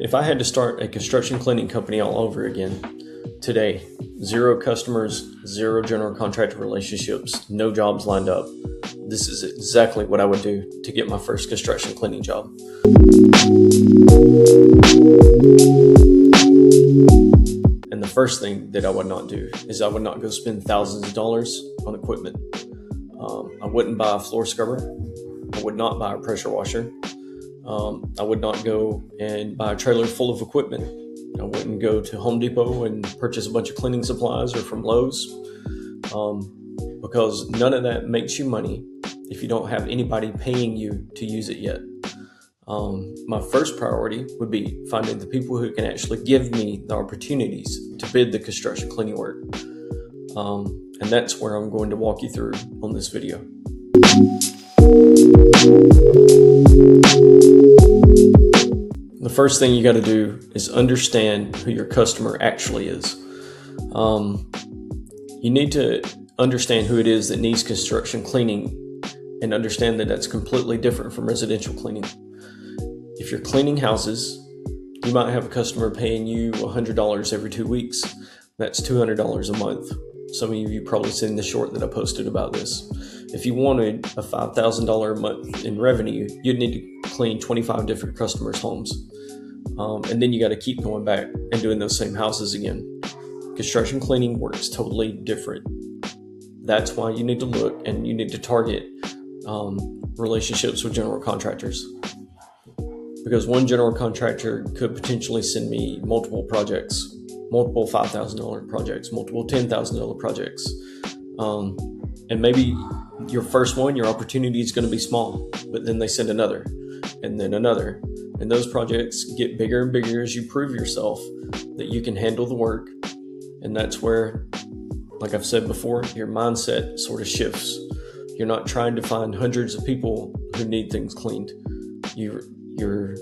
If I had to start a construction cleaning company all over again today, 0 customers, 0 general contractor relationships, no jobs lined up, this is exactly what I would do to get my first construction cleaning job. And the first thing that I would not do is I would not go spend thousands of dollars on equipment. I wouldn't buy a floor scrubber. I would not buy a pressure washer. I would not go and buy a trailer full of equipment. I wouldn't go to Home Depot and purchase a bunch of cleaning supplies or from Lowe's, because none of that makes you money if you don't have anybody paying you to use it yet. My first priority would be finding the people who can actually give me the opportunities to bid the construction cleaning work. And that's where I'm going to walk you through on this video. The first thing you got to do is understand who your customer actually is. You need to understand who it is that needs construction cleaning and understand that that's completely different from residential cleaning. If you're cleaning houses, you might have a customer paying you $100 every 2 weeks. That's $200 a month. Some of you probably seen the short that I posted about this. If you wanted a $5,000 a month in revenue, you'd need to clean 25 different customers' homes. And then you got to keep going back and doing those same houses again. Construction cleaning works totally different. That's why you need to look and you need to target relationships with general contractors. Because one general contractor could potentially send me multiple projects, multiple $5,000 projects, multiple $10,000 projects. And maybe your first one, your opportunity is going to be small, but then they send another and then another. And those projects get bigger and bigger as you prove yourself that you can handle the work. And that's where, like I've said before, your mindset sort of shifts. You're not trying to find hundreds of people who need things cleaned. You're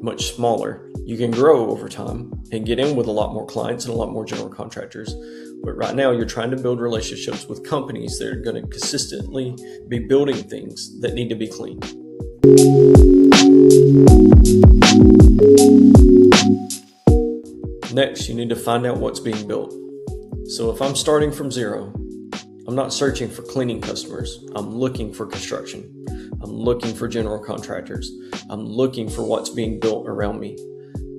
much smaller. You can grow over time and get in with a lot more clients and a lot more general contractors. But right now you're trying to build relationships with companies that are going to consistently be building things that need to be cleaned. Next, you need to find out what's being built. So if I'm starting from 0, I'm not searching for cleaning customers. I'm looking for construction. I'm looking for general contractors. I'm looking for what's being built around me.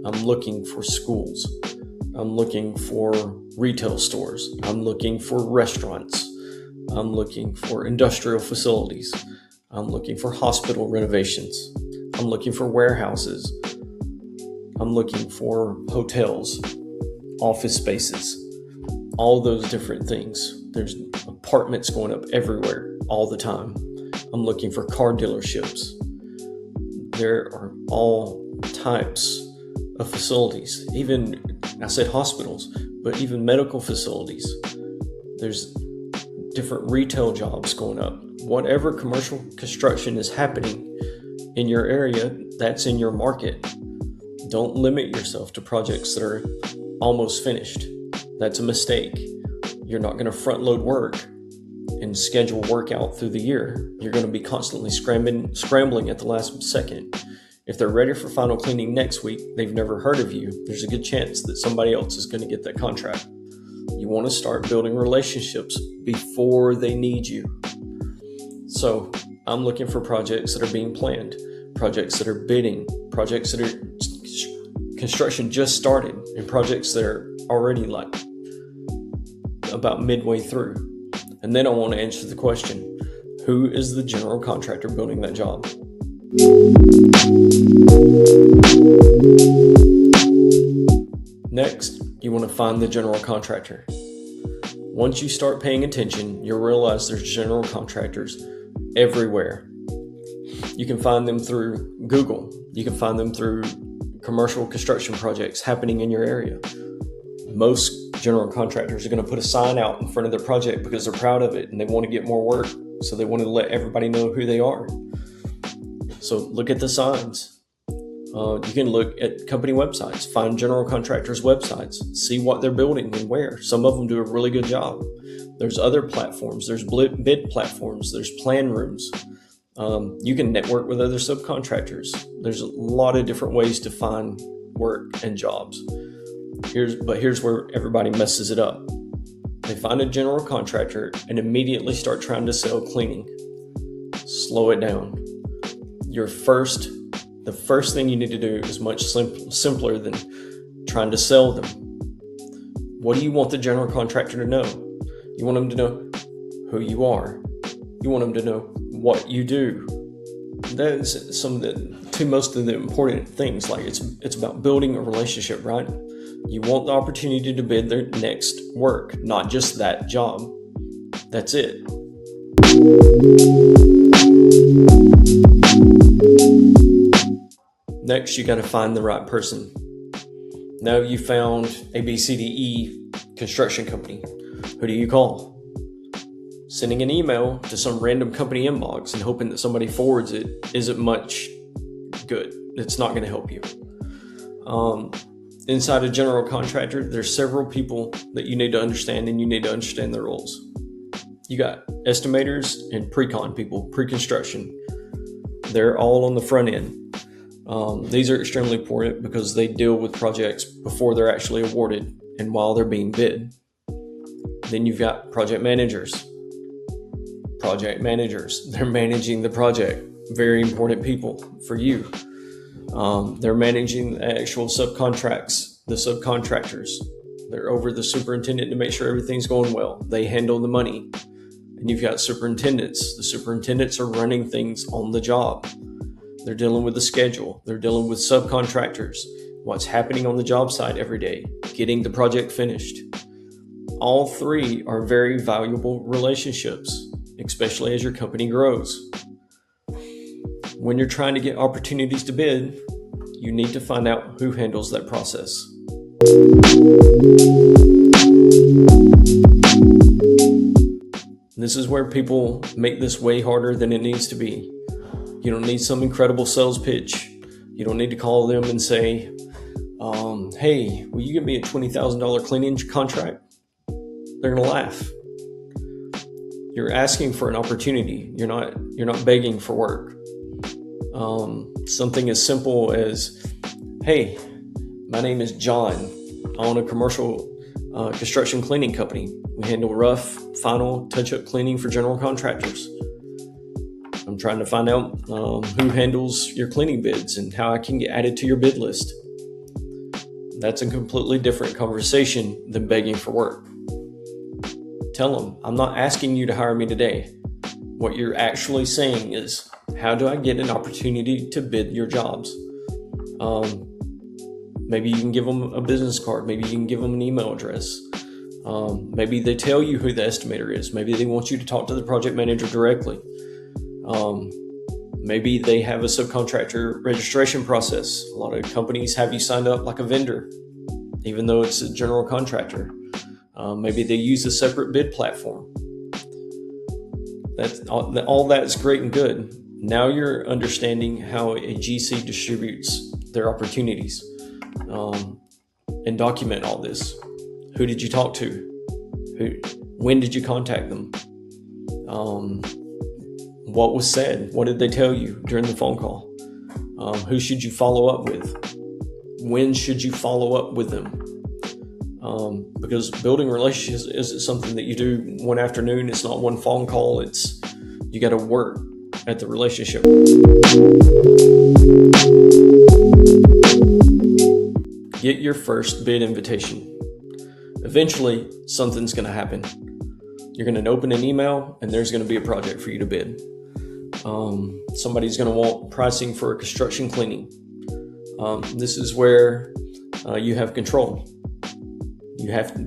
I'm looking for schools. I'm looking for retail stores. I'm looking for restaurants. I'm looking for industrial facilities. I'm looking for hospital renovations. I'm looking for warehouses. I'm looking for hotels, office spaces, all those different things. There's apartments going up everywhere all the time. I'm looking for car dealerships. There are all types of facilities, even, I said hospitals, but even medical facilities. There's different retail jobs going up. Whatever commercial construction is happening in your area, that's in your market. Don't limit yourself to projects that are almost finished. That's a mistake. You're not going to front load work and schedule work out through the year. You're going to be constantly scrambling at the last second. If they're ready for final cleaning next week, they've never heard of you, there's a good chance that somebody else is going to get that contract. You want to start building relationships before they need you. So I'm looking for projects that are being planned, projects that are bidding, projects that are construction just started, and projects that are already like about midway through. And then I want to answer the question, who is the general contractor building that job? Next, you want to find the general contractor. Once you start paying attention, you'll realize there's general contractors everywhere. You can find them through Google. You can find them through commercial construction projects happening in your area. Most general contractors are going to put a sign out in front of their project because they're proud of it and they want to get more work. So they want to let everybody know who they are. So look at the signs. You can look at company websites, find general contractors' websites, see what they're building and where. Some of them do a really good job. There's other platforms. There's bid platforms. There's plan rooms. You can network with other subcontractors. There's a lot of different ways to find work and jobs. Here's where everybody messes it up. They find a general contractor and immediately start trying to sell cleaning. Slow it down. The first thing you need to do is much simpler than trying to sell them. What do you want the general contractor to know? You want them to know who you are. You want them to know what you do. That's most of the important things. Like it's about building a relationship, right? You want the opportunity to bid their next work, not just that job. That's it. Next, you got to find the right person. Now you found a BCDE construction company. Who do you call? Sending an email to some random company inbox and hoping that somebody forwards it isn't much good. It's not going to help you. Inside a general contractor, there's several people that you need to understand, and you need to understand their roles. You got estimators and pre-con people, pre-construction. They're all on the front end. These are extremely important because they deal with projects before they're actually awarded and while they're being bid. Then you've got project managers. They're managing the project. Very important people for you. They're managing the actual subcontracts, the subcontractors. They're over the superintendent to make sure everything's going well. They handle the money. And you've got superintendents. The superintendents are running things on the job. They're dealing with the schedule. They're dealing with subcontractors, what's happening on the job site every day, getting the project finished. All three are very valuable relationships, especially as your company grows. When you're trying to get opportunities to bid, you need to find out who handles that process. This is where people make this way harder than it needs to be. You don't need some incredible sales pitch. You don't need to call them and say, hey, will you give me a $20,000 cleaning contract? They're going to laugh. You're asking for an opportunity. You're not begging for work. Something as simple as, hey, my name is John. I own a commercial construction cleaning company. We handle rough, final, touch-up cleaning for general contractors. I'm trying to find out who handles your cleaning bids and how I can get added to your bid list. That's a completely different conversation than begging for work. Tell them, I'm not asking you to hire me today. What you're actually saying is, how do I get an opportunity to bid your jobs? Maybe you can give them a business card. Maybe you can give them an email address. Maybe they tell you who the estimator is. Maybe they want you to talk to the project manager directly. Maybe they have a subcontractor registration process. A lot of companies have you signed up like a vendor, even though it's a general contractor. Maybe they use a separate bid platform. All that's great and good. Now you're understanding how a GC distributes their opportunities, and document all this. Who did you talk to? When did you contact them? What was said? What did they tell you during the phone call? Who should you follow up with? When should you follow up with them? Because building relationships isn't something that you do one afternoon. It's not one phone call. You got to work at the relationship. Get your first bid invitation. Eventually, something's going to happen. You're going to open an email and there's going to be a project for you to bid. Somebody's going to want pricing for a construction cleaning. This is where you have control.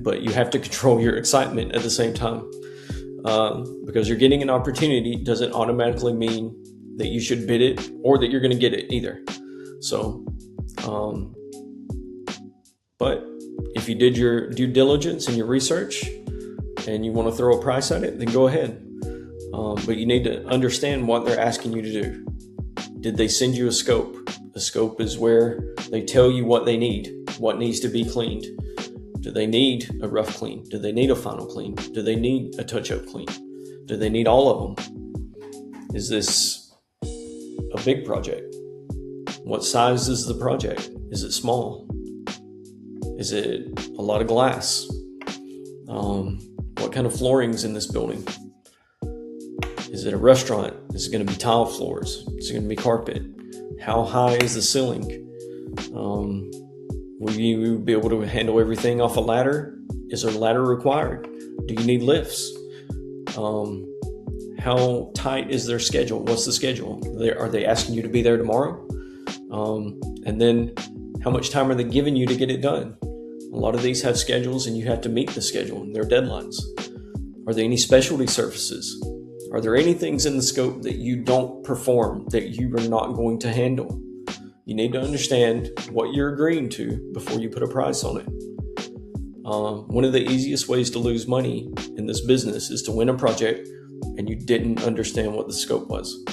But you have to control your excitement at the same time. Because you're getting an opportunity doesn't automatically mean that you should bid it or that you're going to get it either. So, but if you did your due diligence and your research and you want to throw a price at it, then go ahead. But you need to understand what they're asking you to do. Did they send you a scope? A scope is where they tell you what they need, what needs to be cleaned. Do they need a rough clean? Do they need a final clean? Do they need a touch-up clean? Do they need all of them? Is this a big project? What size is the project? Is it small? Is it a lot of glass? What kind of flooring's in this building? Is it a restaurant? Is it going to be tile floors? Is it going to be carpet? How high is the ceiling? Will you be able to handle everything off a ladder? Is a ladder required? Do you need lifts? How tight is their schedule? What's the schedule? Are they asking you to be there tomorrow? And then how much time are they giving you to get it done? A lot of these have schedules and you have to meet the schedule and their deadlines. Are there any specialty services? Are there any things in the scope that you don't perform that you are not going to handle? You need to understand what you're agreeing to before you put a price on it. One of the easiest ways to lose money in this business is to win a project and you didn't understand what the scope was.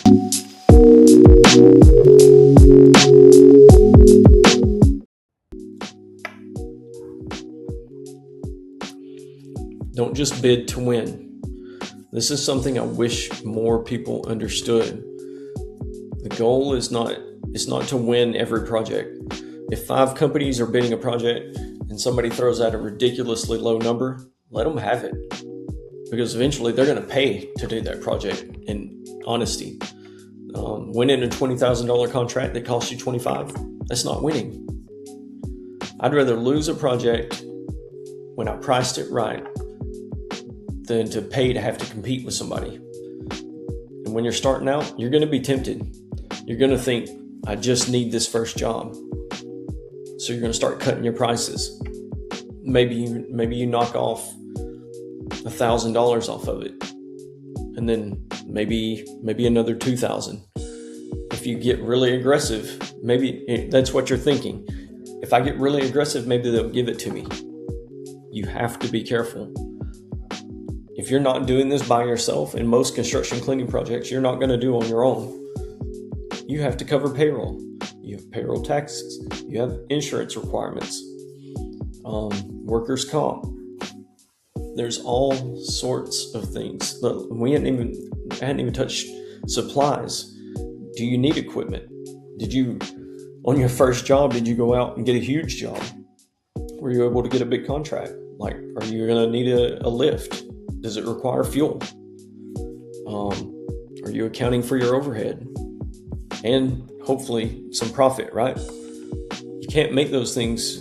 Don't just bid to win. This is something I wish more people understood. The goal is not to win every project. If 5 companies are bidding a project and somebody throws out a ridiculously low number, let them have it. Because eventually they're going to pay to do that project in honesty. Winning a $20,000 contract that costs you $25,000, that's not winning. I'd rather lose a project when I priced it right than to pay to have to compete with somebody. And when you're starting out, you're going to be tempted. You're going to think, I just need this first job. So you're going to start cutting your prices. Maybe you knock off $1,000 off of it, and then maybe another $2,000. If you get really aggressive, maybe that's what you're thinking. If I get really aggressive, maybe they'll give it to me. You have to be careful. If you're not doing this by yourself, in most construction cleaning projects, you're not going to do on your own. You have to cover payroll. You have payroll taxes. You have insurance requirements, workers' comp. There's all sorts of things. But we hadn't even touched supplies. Do you need equipment? On your first job, did you go out and get a huge job? Were you able to get a big contract? Like, are you going to need a lift? Does it require fuel? Are you accounting for your overhead? And hopefully some profit, right? You can't make those things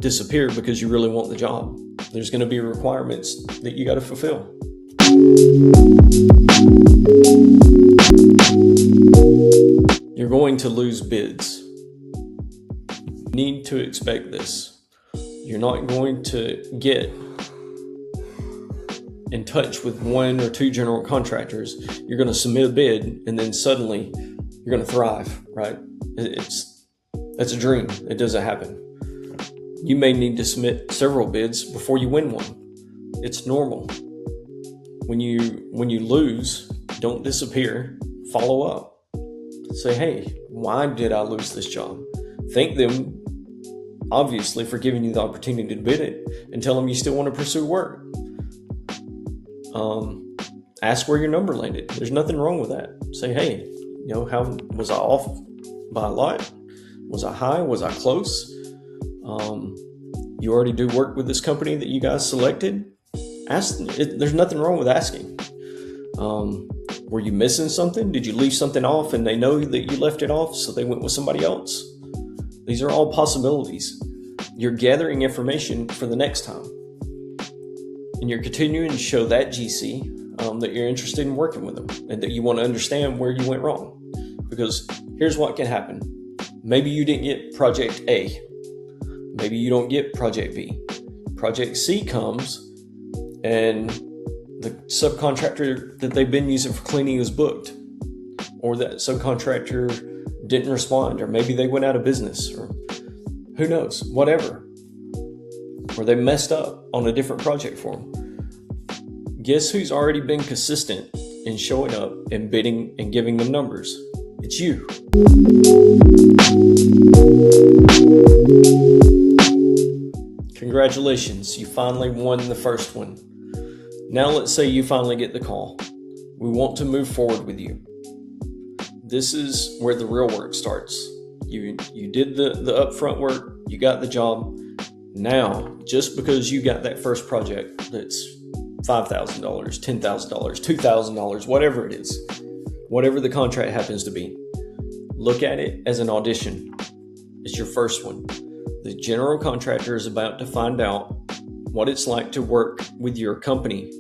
disappear because you really want the job. There's going to be requirements that you got to fulfill. You're going to lose bids. You need to expect this. You're not going to get in touch with 1 or 2 general contractors. You're going to submit a bid and then suddenly you're going to thrive, right? That's a dream. It doesn't happen. You may need to submit several bids before you win one. It's normal. When you lose, don't disappear. Follow up. Say, hey, why did I lose this job? Thank them, obviously, for giving you the opportunity to bid it, and tell them you still want to pursue work. Ask where your number landed. There's nothing wrong with that. Say, hey, how was I off by a lot? Was I high? Was I close? You already do work with this company that you guys selected? Ask. There's nothing wrong with asking. Were you missing something? Did you leave something off and they know that you left it off, so they went with somebody else? These are all possibilities. You're gathering information for the next time. And you're continuing to show that GC that you're interested in working with them and that you want to understand where you went wrong. Because here's what can happen. Maybe you didn't get project A. Maybe you don't get project B. Project C comes and the subcontractor that they've been using for cleaning is booked. Or that subcontractor didn't respond, or maybe they went out of business, or who knows, whatever. Or they messed up on a different project for them. Guess who's already been consistent in showing up and bidding and giving them numbers? It's you. Congratulations, you finally won the first one. Now let's say you finally get the call. We want to move forward with you. This is where the real work starts. You did the upfront work, you got the job. Now, just because you got that first project that's $5,000, $10,000, $2,000, whatever it is, whatever the contract happens to be, look at it as an audition. It's your first one. The general contractor is about to find out what it's like to work with your company.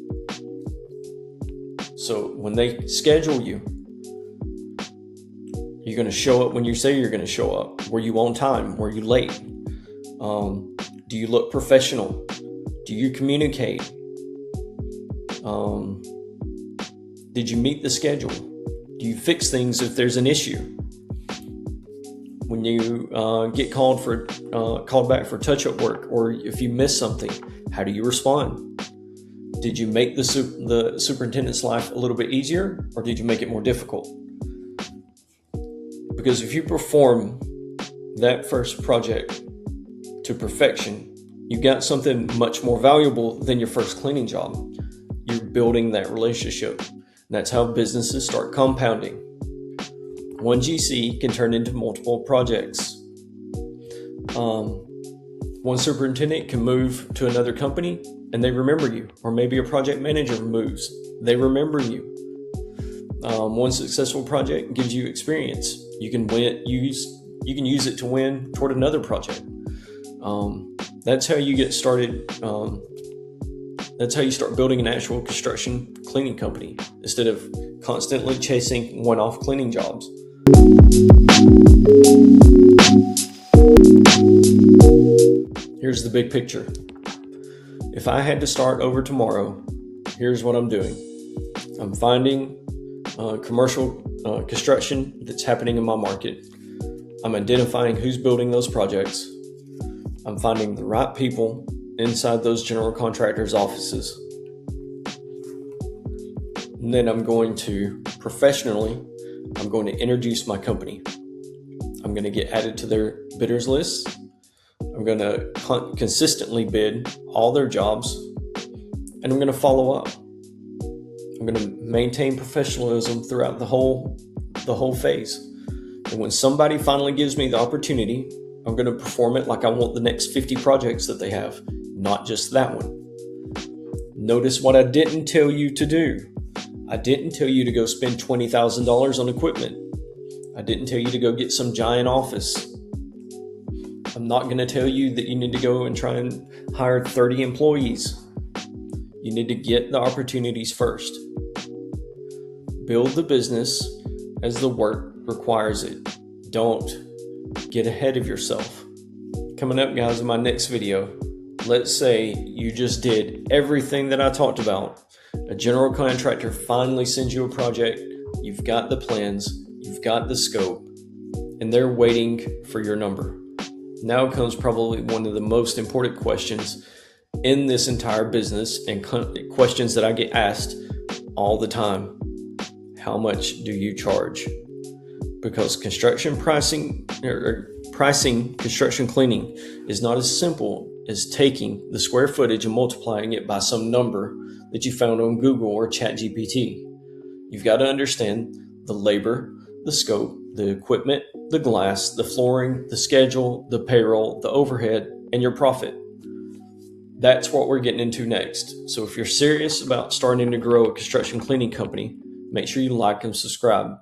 So when they schedule you, you're going to show up when you say you're going to show up. Were you on time? Were you late? Do you look professional? Do you communicate? Did you meet the schedule? Do you fix things if there's an issue? When you get called back for touch-up work, or if you miss something, how do you respond? Did you make the superintendent's life a little bit easier, or did you make it more difficult? Because if you perform that first project to perfection, you got something much more valuable than your first cleaning job. You're building that relationship. That's how businesses start compounding. One GC can turn into multiple projects. One superintendent can move to another company and they remember you, or maybe a project manager moves, they remember you. One successful project gives you experience. You can use it to win toward another project. That's how you get started. That's how you start building an actual construction cleaning company instead of constantly chasing one-off cleaning jobs. Here's the big picture. If I had to start over tomorrow, here's what I'm doing. I'm finding commercial construction that's happening in my market. I'm identifying who's building those projects. I'm finding the right people inside those general contractors' offices. And then I'm going to introduce my company. I'm going to get added to their bidders list. I'm going to consistently bid all their jobs, and I'm going to follow up. I'm going to maintain professionalism throughout the whole phase. And when somebody finally gives me the opportunity, I'm going to perform it like I want the next 50 projects that they have, not just that one. Notice what I didn't tell you to do. I didn't tell you to go spend $20,000 on equipment. I didn't tell you to go get some giant office. I'm not going to tell you that you need to go and try and hire 30 employees. You need to get the opportunities first. Build the business as the work requires it. Don't get ahead of yourself. Coming up, guys, in my next video, let's say you just did everything that I talked about. A general contractor finally sends you a project. You've got the plans, you've got the scope, and they're waiting for your number. Now comes probably one of the most important questions in this entire business, and questions that I get asked all the time. How much do you charge? Because construction pricing construction cleaning is not as simple as taking the square footage and multiplying it by some number that you found on Google or ChatGPT. You've got to understand the labor, the scope, the equipment, the glass, the flooring, the schedule, the payroll, the overhead, and your profit. That's what we're getting into next. So if you're serious about starting to grow a construction cleaning company, make sure you like and subscribe.